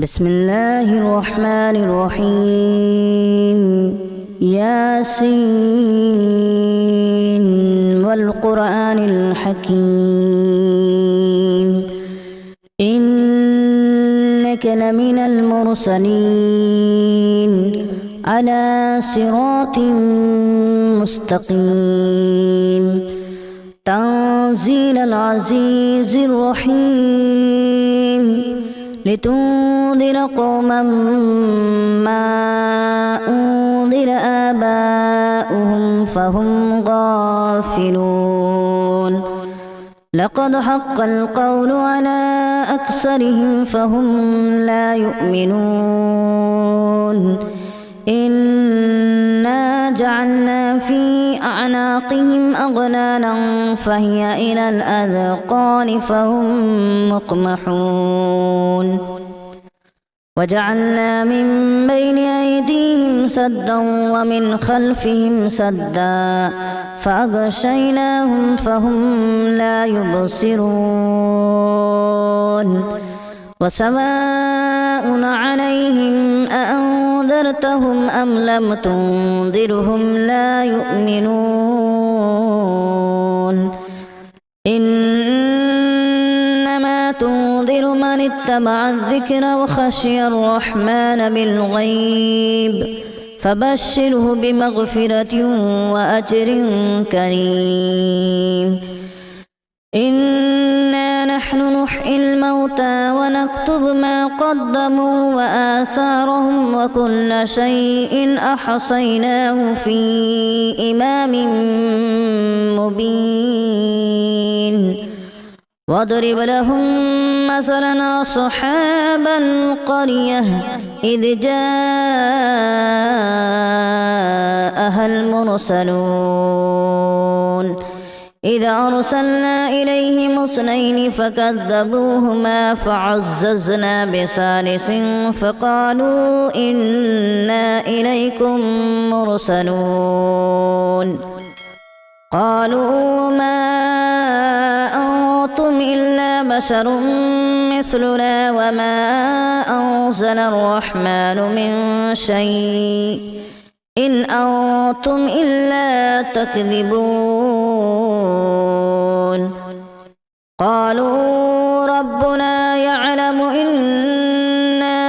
بسم الله الرحمن الرحيم ياسين والقرآن الحكيم إنك لمن المرسلين على صراط مستقيم تنزيل العزيز الرحيم لتنذر قوما ما أنذر آباؤهم فهم غافلون لقد حق القول على أكثرهم فهم لا يؤمنون إنا جعلنا في أعناقهم أغلالا فهي إلى الأذقان فهم مقمحون وجعلنا من بين أيديهم سدا ومن خلفهم سدا فأغشيناهم فهم لا يبصرون وسواء عليهم أأنذرتهم أم لم تنذرهم لا يؤمنون إنما تنذر من اتبع الذكر وخشي الرحمن بالغيب فبشره بمغفرة وأجر كريم إنا نحن نحيي الموتى ونكتب ما قدموا وآثارهم وكل شيء أحصيناه في إمام مبين واضرب لهم مثلا أصحاب القرية إذ جاءها المرسلون إذ أرسلنا إليهم اثنين فكذبوهما فعززنا بثالث فقالوا إنا إليكم مرسلون قالوا ما أنتم إلا بشر مثلنا وما أنزل الرحمن من شيء إن أنتم إلا تكذبون قالوا ربنا يعلم إنا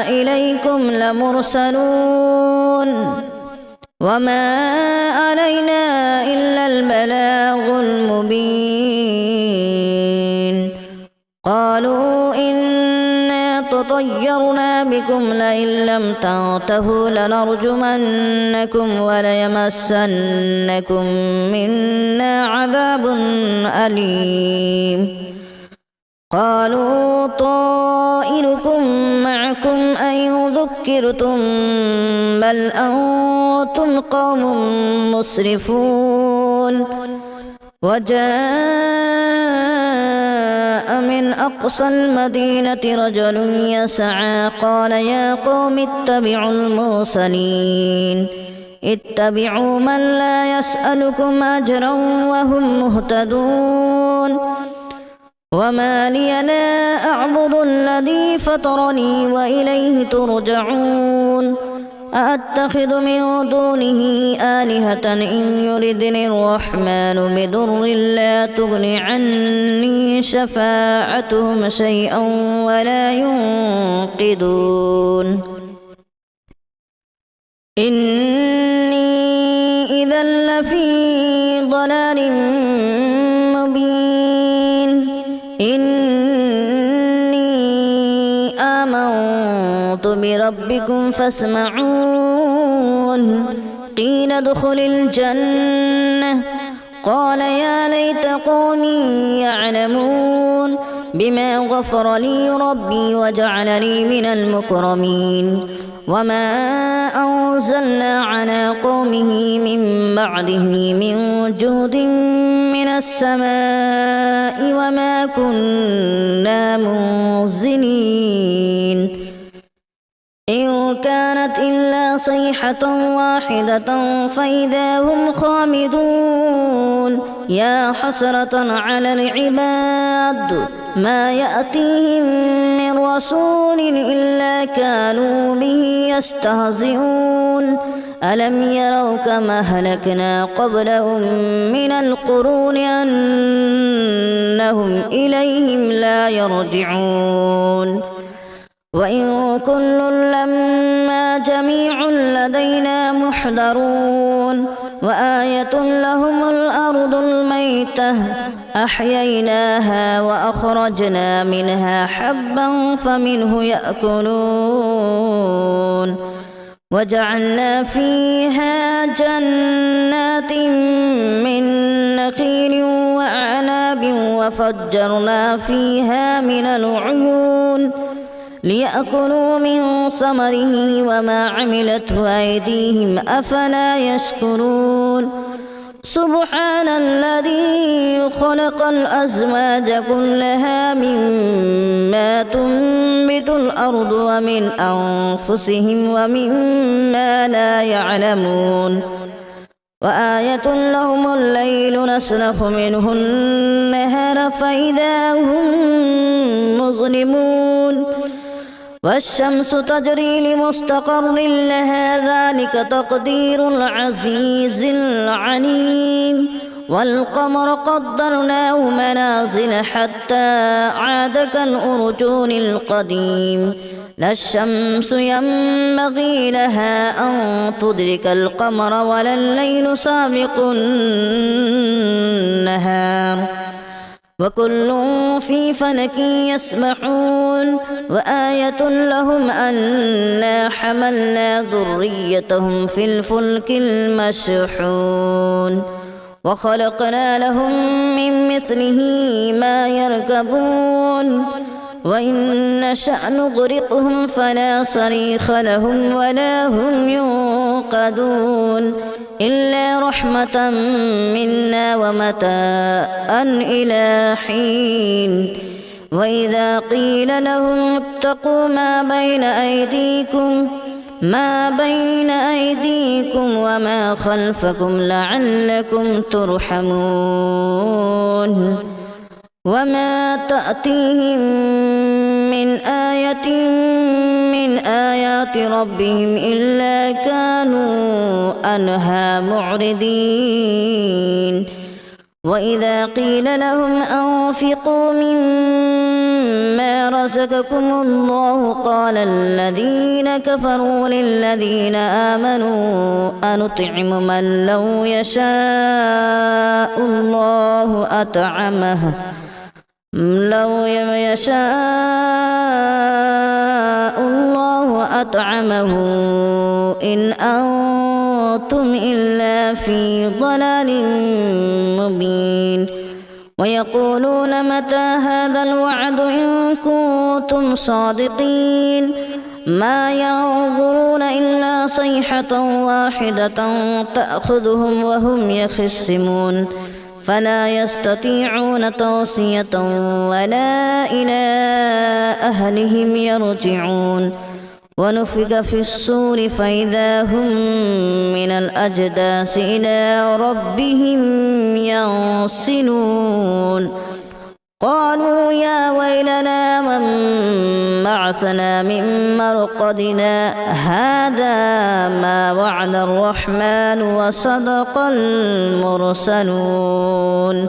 إليكم لمرسلون وما علينا إلا البلاغ المبين قالوا إنا تطيرنا بكم لئن لم تنتهوا لنرجمنكم وليمسنكم منا عذاب أليم قالوا طائركم معكم أن ذكرتم بل أنتم قوم مسرفون وجاء من أقصى المدينة رجل يسعى قال يا قوم اتبعوا المرسلين اتبعوا من لا يسألكم أجرا وهم مهتدون وما لي لا أعبد الذي فطرني وإليه ترجعون أأتخذ من دونه آلهة إن يردني الرحمن بضر لا تغن عني شفاعتهم شيئا ولا ينقذون إني إذا لفي ضلال مبين إني آمنت بربكم فاسمعون قيل ادخل الجنة قال يا ليت قومي يعلمون بما غفر لي ربي وجعلني من المكرمين وما أنزلنا على قومه من بعده من جود من السماء وما كنا منزلين إن كانت إلا صيحة واحدة فإذا هم خامدون يا حسرة على العباد ما يأتيهم من من رسول إلا كانوا به يستهزئون ألم يروا كما أهلكنا قبلهم من القرون أنهم إليهم لا يرجعون وإن كل لما جميع لدينا محضرون وآية لهم الأرض الميتة أحييناها وأخرجنا منها حبا فمنه يأكلون وجعلنا فيها جنات من نخيل وأعناب وفجرنا فيها من العيون ليأكلوا من ثمره وما عملته أيديهم أفلا يشكرون سبحان الذي خلق الأزواج كلها مما تنبت الأرض ومن أنفسهم ومما لا يعلمون وآية لهم الليل نسلخ منه النهار فإذا هم مظلمون والشمس تجري لمستقر لها ذلك تقدير العزيز العليم والقمر قدرناه منازل حتى عاد كالأرجون القديم لا الشمس ينبغي لها أن تدرك القمر ولا الليل سابق النهار وكل في فلك يسبحون وآية لهم أنا حملنا ذريتهم في الفلك المشحون وخلقنا لهم من مثله ما يركبون وإن نشأ نغرقهم فلا صريخ لهم ولا هم ينقذون إلا رحمة منا ومتاعا إلى حين وإذا قيل لهم اتقوا ما بين أيديكم وما خلفكم لعلكم ترحمون وما تأتيهم من آية من آيات ربهم إلا كانوا عنها معرضين وإذا قيل لهم أنفقوا مما رزقكم الله قال الذين كفروا للذين آمنوا أنطعم من لو يشاء الله أطعمه إن أنتم إلا في ضلال مبين ويقولون متى هذا الوعد إن كنتم صادقين ما ينظرون إلا صيحة واحدة تأخذهم وهم يخصمون فلا يستطيعون توصية ولا إلى أهلهم يرجعون ونفخ في الصور فإذا هم من الأجداث إلى ربهم ينسلون قالوا يا ويلنا من بعثنا من مرقدنا هذا ما وعد الرحمن وصدق المرسلون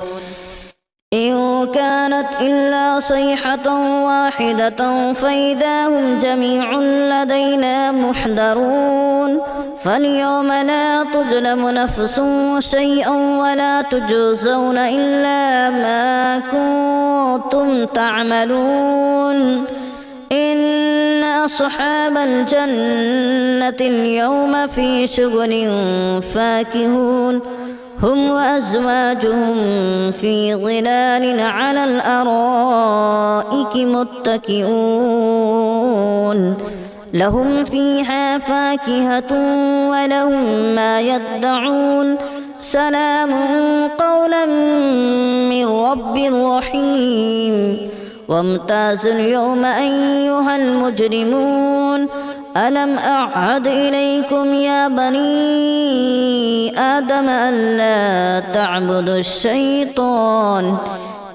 إن كانت إلا صيحة واحدة فإذا هم جميع لدينا محضرون فاليوم لا تظلم نفس شيئا ولا تجزون إلا ما كنتم تعملون إن أصحاب الجنة اليوم في شغل فاكهون هم وأزواجهم في ظلال على الأرائك متكئون لهم فيها فاكهة ولهم ما يدعون سلام قولا من رب رحيم وامتاز اليوم أيها المجرمون ألم أعهد إليكم يا بني آدم ألا تعبدوا الشيطان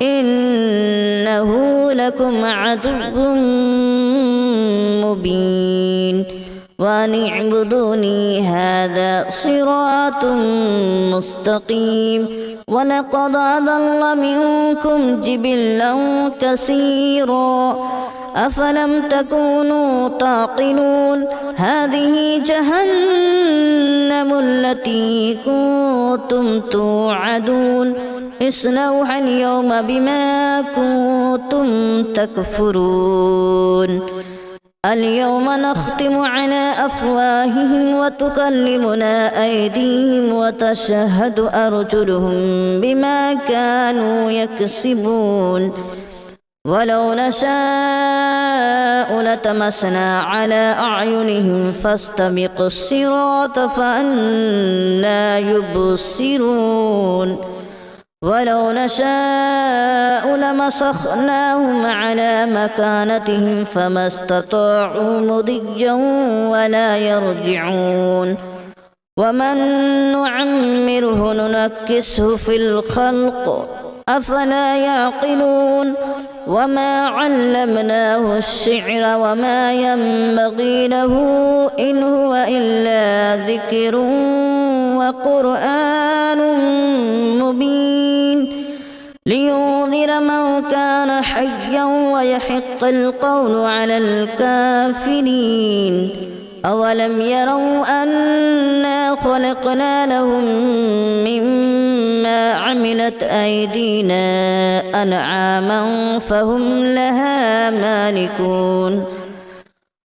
إنه لكم عدو مبين وأن اعبدوني هذا صراط مستقيم ولقد أضل منكم جبلا كثيرا أفلم تكونوا تعقلون هذه جهنم التي كنتم توعدون اصلوها اليوم بما كنتم تكفرون اليوم نختم على أفواههم وتكلمنا أيديهم وتشهد أرجلهم بما كانوا يكسبون ولو نشاء لتمسنا على أعينهم فاستبقوا الصراط فأنى يبصرون ولو نشاء لمسخناهم على مكانتهم فما استطاعوا مضيا ولا يرجعون ومن نعمره ننكسه في الخلق أفلا يعقلون وما علمناه الشعر وما ينبغي له إن هو إلا ذكر وقرآن مبين لينذر من كان حيا ويحق القول على الكافرين أولم يروا أنا خلقنا لهم مما عملت أيدينا أنعاما فهم لها مالكون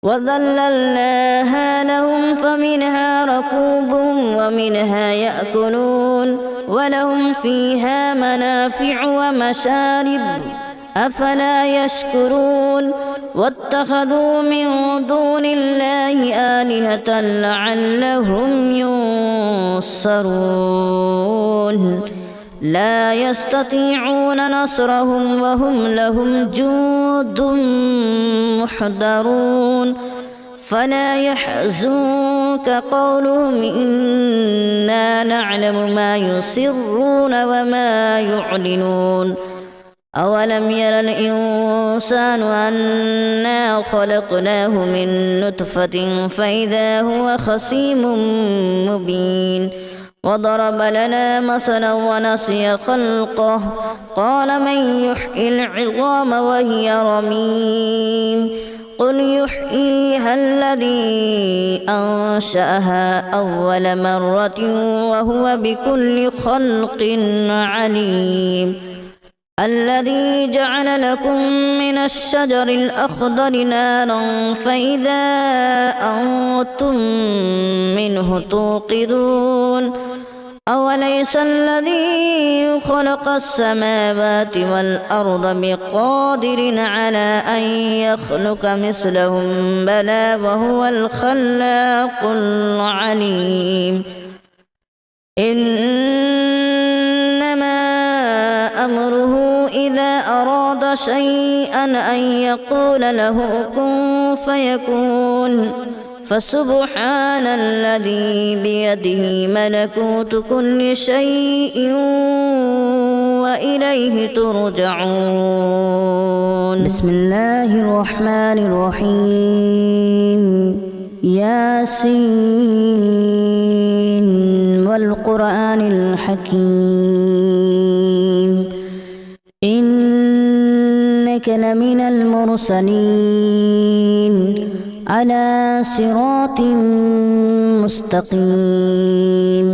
وذللناها لهم فمنها ركوبهم ومنها يأكلون ولهم فيها منافع ومشارب أفلا يشكرون واتخذوا من دون الله آلهة لعلهم ينصرون لا يستطيعون نصرهم وهم لهم جند محضرون فلا يحزنك قولهم إنا نعلم ما يسرون وما يعلنون أولم ير الإنسان أنا خلقناه من نطفة فإذا هو خصيم مبين وضرب لنا مثلا ونسي خلقه قال من يحيي العظام وهي رميم قل يحييها الذي أنشأها أول مرة وهو بكل خلق عليم الذي جعل لكم من الشجر الأخضر نارا فإذا أنتم منه توقدون أوليس الذي خلق السماوات والأرض بقادر على أن يخلق مثلهم بلى وهو الخلاق العليم إنما أمره إذا أراد شيئا أن يقول له كن فيكون فسبحان الذي بيده ملكوت كل شيء وإليه ترجعون بسم الله الرحمن الرحيم ياسين والقرآن الحكيم إنك لمن المرسلين على صراط مستقيم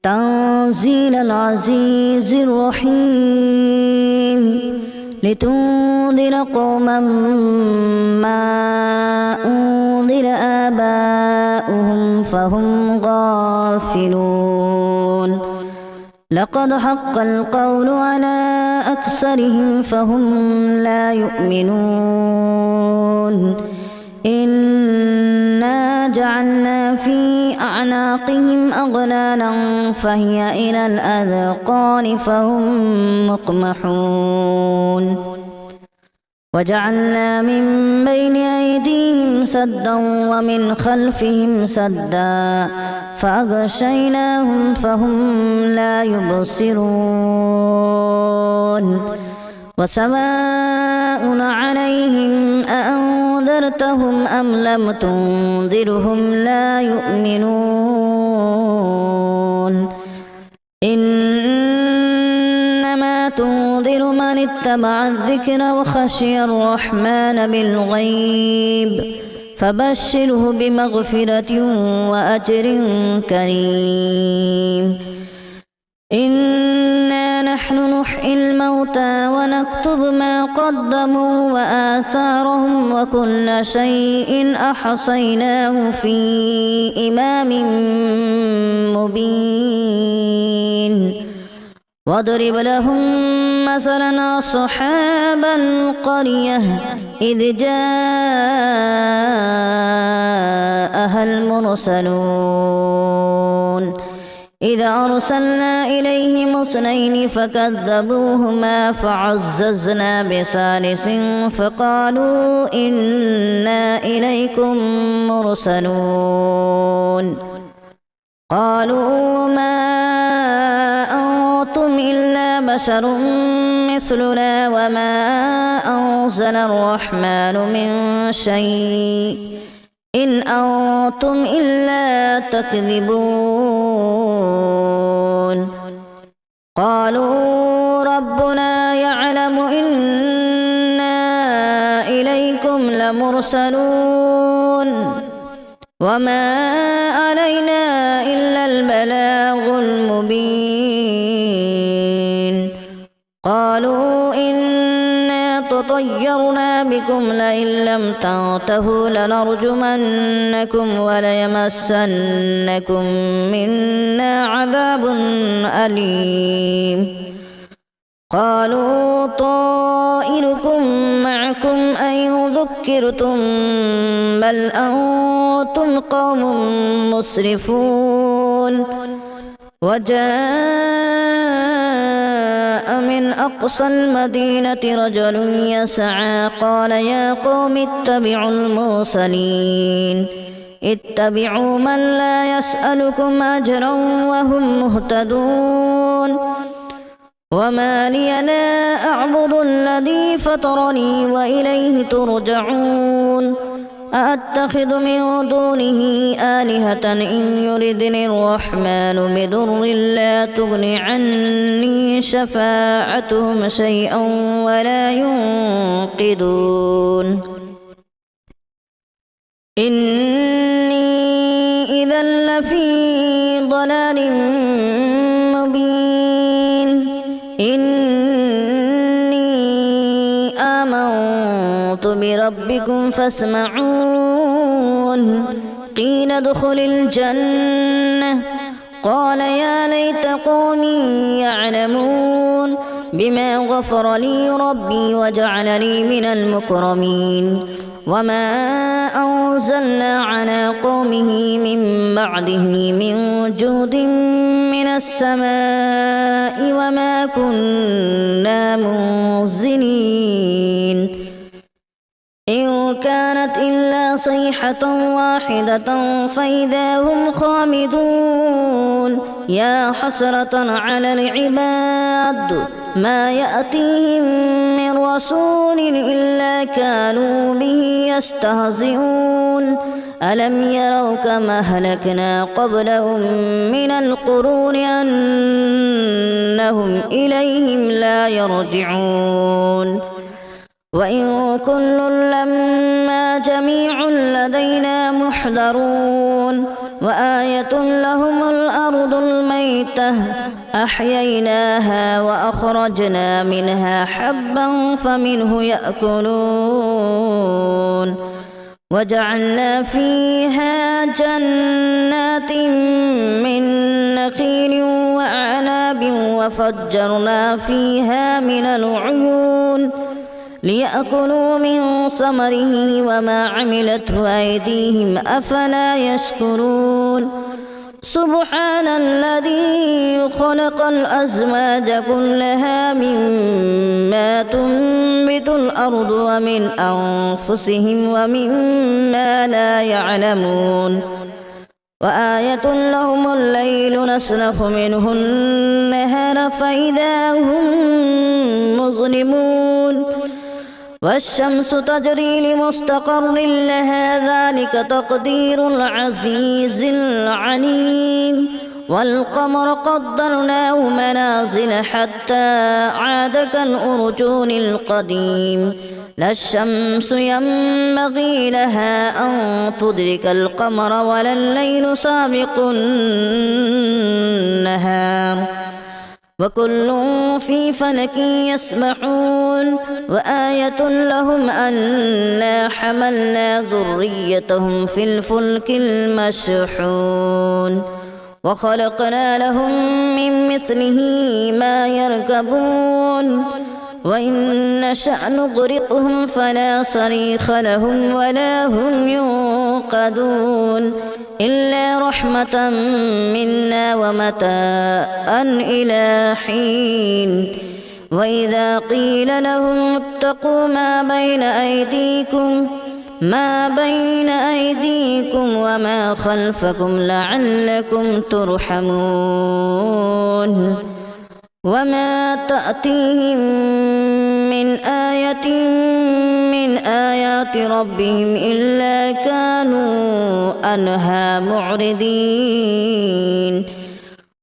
تنزيل العزيز الرحيم لتنذر قوما ما أنذر آباؤهم فهم غافلون لقد حق القول على أكثرهم فهم لا يؤمنون إنا جعلنا في أعناقهم أغلالا فهي إلى الأذقان فهم مقمحون وجعلنا من بين أيديهم سدا ومن خلفهم سدا فأغشيناهم فهم لا يبصرون وسواء عليهم أأنذرتهم أم لم تنذرهم لا يؤمنون إنما تنذر من اتبع الذكر وخشي الرحمن بالغيب فبشره بمغفرة وأجر كريم إنا نحن نحيي الموتى ونكتب ما قدموا وآثارهم وكل شيء أحصيناه في إمام مبين واضرب لهم مثلا أصحاب القرية إذ جاءها المرسلون إذا أرسلنا إليهم اثنين فكذبوهما فعززنا بثالث فقالوا إنا إليكم مرسلون قالوا ما أنتم إلا بشر مثلنا وما أنزل الرحمن من شيء إن أنتم إلا تكذبون قالوا ربنا يعلم إنا إليكم لمرسلون وما علينا إلا البلاغ المبين قالوا إنا تطيرنا بكم لئن لم تنتهوا لنرجمنكم وليمسنكم منا عذاب أليم قالوا طائركم معكم أن ذكرتم بل أنتم قوم مسرفون وجاء من أقصى المدينة رجل يسعى قال يا قوم اتبعوا المرسلين اتبعوا من لا يسألكم أجرا وهم مهتدون وما لي لا أعبد الذي فطرني وإليه ترجعون أأتخذ من دونه آلهة إن يردني الرحمن بضر لا تغن عني شفاعتهم شيئا ولا ينقذون إني إذا لفي ضلال مبين إني آمنت بربكم فاسمعون قيل ادخل الجنة قال يا ليت قومي يعلمون بما غفر لي ربي وجعلني من المكرمين وما أنزلنا على قومه من بعده من جود من السماء وما كنا منزلين إن كانت إلا صيحة واحدة فإذا هم خامدون يا حسرة على العباد ما يأتيهم من رسول إلا كانوا به يستهزئون ألم يروا كما أهلكنا قبلهم من القرون أنهم إليهم لا يرجعون وإن كل لما جميع لدينا محضرون وآية لهم الأرض الميتة أحييناها وأخرجنا منها حبا فمنه يأكلون وجعلنا فيها جنات من نخيل وأعناب وفجرنا فيها من العيون ليأكلوا من ثمره وما عملته أيديهم أفلا يشكرون سبحان الذي خلق الأزواج كلها مما تنبت الأرض ومن أنفسهم ومما لا يعلمون وآية لهم الليل نسلخ منه النهار فإذا هم مظلمون والشمس تجري لمستقر لها ذلك تقدير العزيز العليم والقمر قدرناه منازل حتى عاد كالأرجون القديم لا الشمس ينبغي لها أن تدرك القمر ولا الليل سابق النهار وكل في فلك يسبحون وآية لهم أنا حملنا ذريتهم في الفلك المشحون وخلقنا لهم من مثله ما يركبون وإن نشأ نغرقهم فلا صريخ لهم ولا هم ينقذون إلا رحمة منا ومتاعا إلى حين وإذا قيل لهم اتقوا ما بين أيديكم وما خلفكم لعلكم ترحمون وما تأتيهم من آية من آيات ربهم إلا كانوا عنها معرضين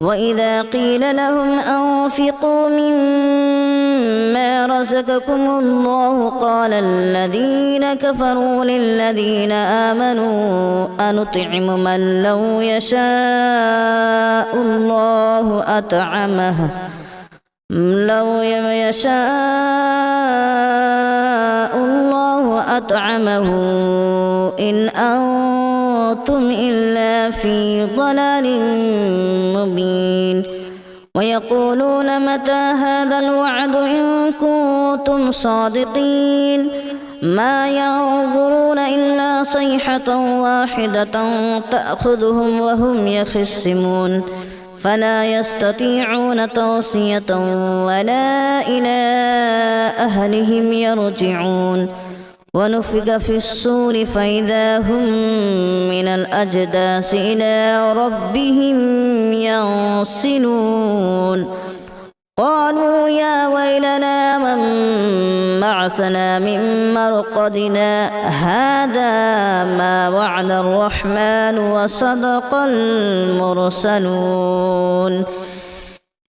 وإذا قيل لهم أنفقوا مما رزقكم الله قال الذين كفروا للذين آمنوا أنطعم من لو يشاء الله أطعمه إن أنتم إلا في ضلال مبين ويقولون متى هذا الوعد إن كنتم صادقين ما ينظرون إلا صيحة واحدة تأخذهم وهم يخصمون فلا يستطيعون توصية ولا إلى أهلهم يرجعون ونفخ في الصور فإذا هم من الأجداث إلى ربهم ينسلون قالوا يا ويلنا من بعثنا من مرقدنا هذا ما وعد الرحمن وصدق المرسلون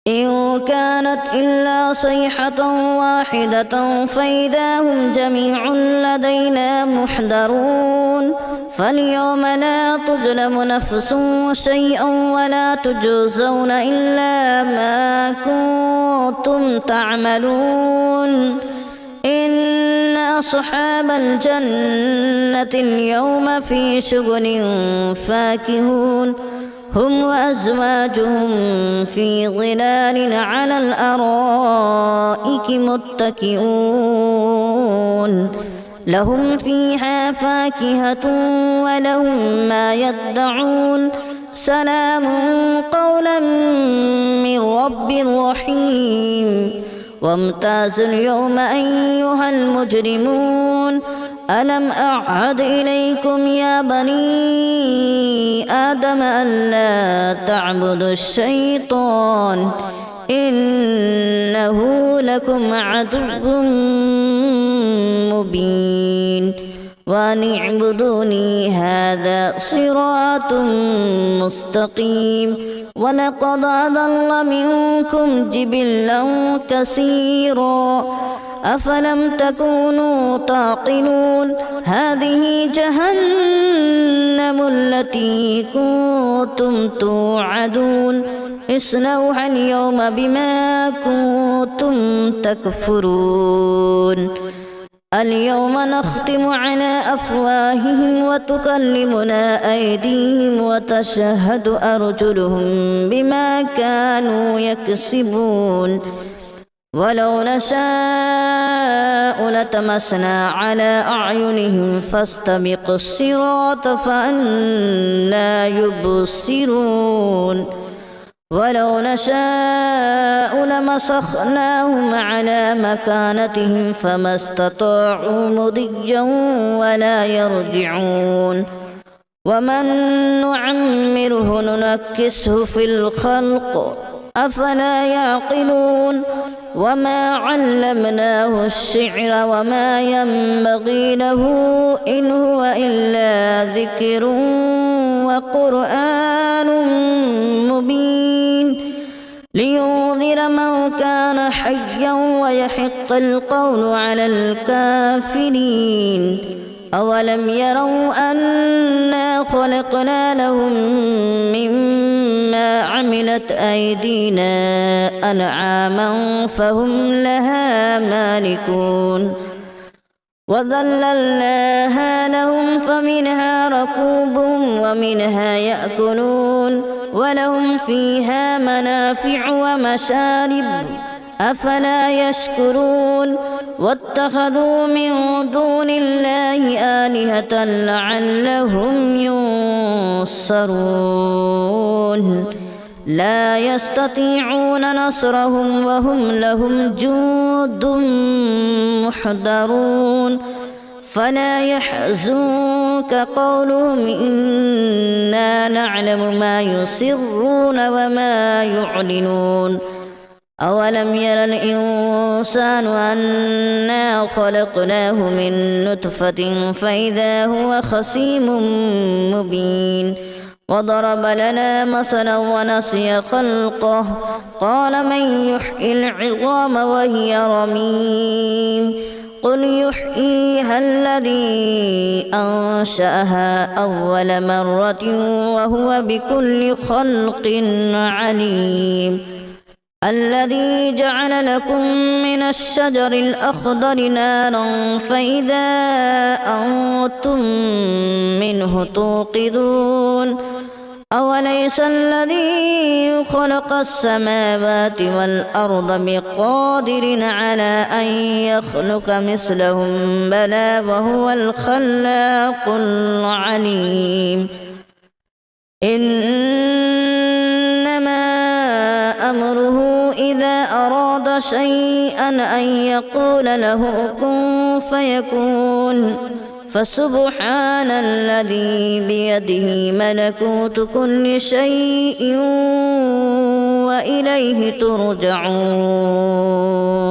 إن كانت إلا صيحة واحدة فإذا هم جميع لدينا محضرون فاليوم لا تظلم نفس شيئا ولا تجزون إلا ما كنتم تعملون إن أصحاب الجنة اليوم في شغل فاكهون هم وأزواجهم في ظلال على الأرائك متكئون لهم فيها فاكهة ولهم ما يدعون سلام قولا من رب رحيم وامتازوا اليوم أيها المجرمون ألم أعهد إليكم يا بني آدم ألا تعبدوا الشيطان إنه لكم عدو مبين وأن اعبدوني هذا صراط مستقيم ولقد أضل منكم جبلا كثيرا أفلم تكونوا تعقلون هذه جهنم التي كنتم توعدون اصلوها اليوم بما كنتم تكفرون اليوم نختم على أفواههم وتكلمنا أيديهم وتشهد أرجلهم بما كانوا يكسبون ولو نشاء لتمسنا على أعينهم فاستبقوا الصراط فأنى يبصرون ولو نشاء لمسخناهم على مكانتهم فما استطاعوا مضيا ولا يرجعون ومن نعمره ننكسه في الخلق أفلا يعقلون وما علمناه الشعر وما ينبغي له إن هو إلا ذكر وقرآن مبين لينذر من كان حيا ويحق القول على الكافرين أولم يروا أنا خلقنا لهم مما عملت أيدينا أنعاما فهم لها مالكون وذللناها لهم فمنها ركوبهم ومنها يأكلون ولهم فيها منافع ومشارب أفلا يشكرون واتخذوا من دون الله آلهة لعلهم ينصرون لا يستطيعون نصرهم وهم لهم جند محضرون فلا يحزنك قولهم إنا نعلم ما يسرون وما يعلنون أولم ير الإنسان أنا خلقناه من نطفة فإذا هو خصيم مبين وضرب لنا مثلا ونسي خلقه قال من يحيي العظام وهي رميم قل يحييها الذي أنشأها أول مرة وهو بكل خلق عليم الذي جعل لكم من الشجر الأخضر نارا فإذا أنتم منه توقدون أوليس الذي خلق السماوات والأرض بقادر على أن يخلق مثلهم بلى وهو الخلاق العليم إنما أمره إذا أراد شيئا أن يقول له كن فيكون فسبحان الذي بيده ملكوت كل شيء وإليه ترجعون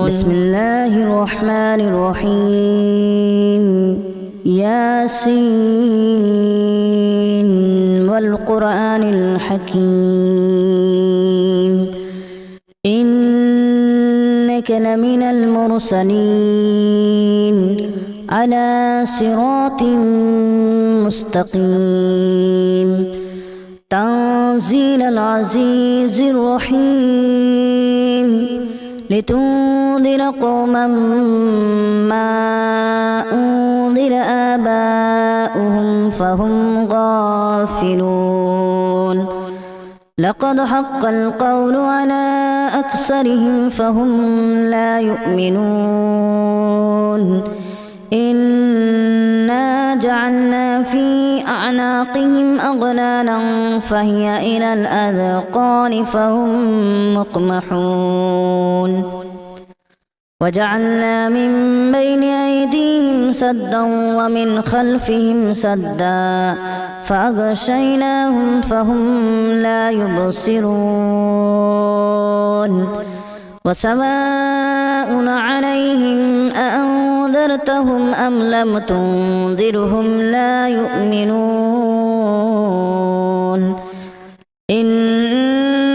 بسم الله الرحمن الرحيم ياسين والقرآن الحكيم إنك لمن المرسلين على صراط مستقيم تنزيل العزيز الرحيم لتنذر قوما ما أنذر آباؤهم فهم غافلون لقد حق القول على أكثرهم فهم لا يؤمنون إنا جعلنا في أعناقهم أغلالا فهي إلى الأذقان فهم مقمحون وجعلنا من بين أيديهم سدا ومن خلفهم سدا فأغشيناهم فهم لا يبصرون وسواء عليهم أأنذرتهم أم لم تنذرهم لا يؤمنون إنما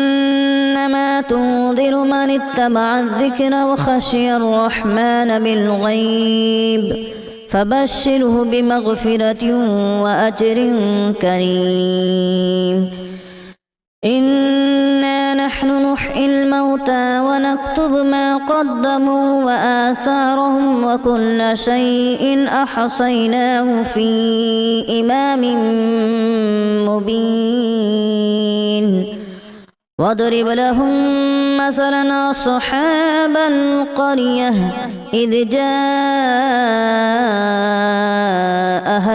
تنذر من اتبع الذكر وخشي الرحمن بالغيب فبشره بمغفرة وأجر كريم إنا نحن نحيي الموتى ونكتب ما قدموا وآثارهم وكل شيء أحصيناه في إمام مبين واضرب لهم مثلا أصحاب القرية إذ جاءها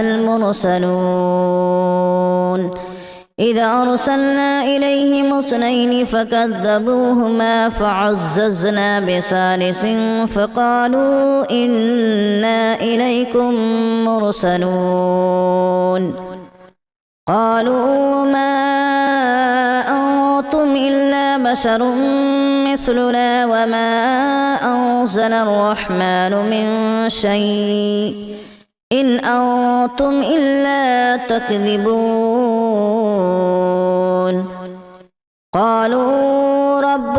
المرسلون إذ أرسلنا إليهم اثنين فكذبوهما فعززنا بثالث فقالوا إنا إليكم مرسلون قالوا ما أنتم إلا بشر مثلنا وما أنزل الرحمن من شيء إن أنتم إلا تكذبون قالوا ربنا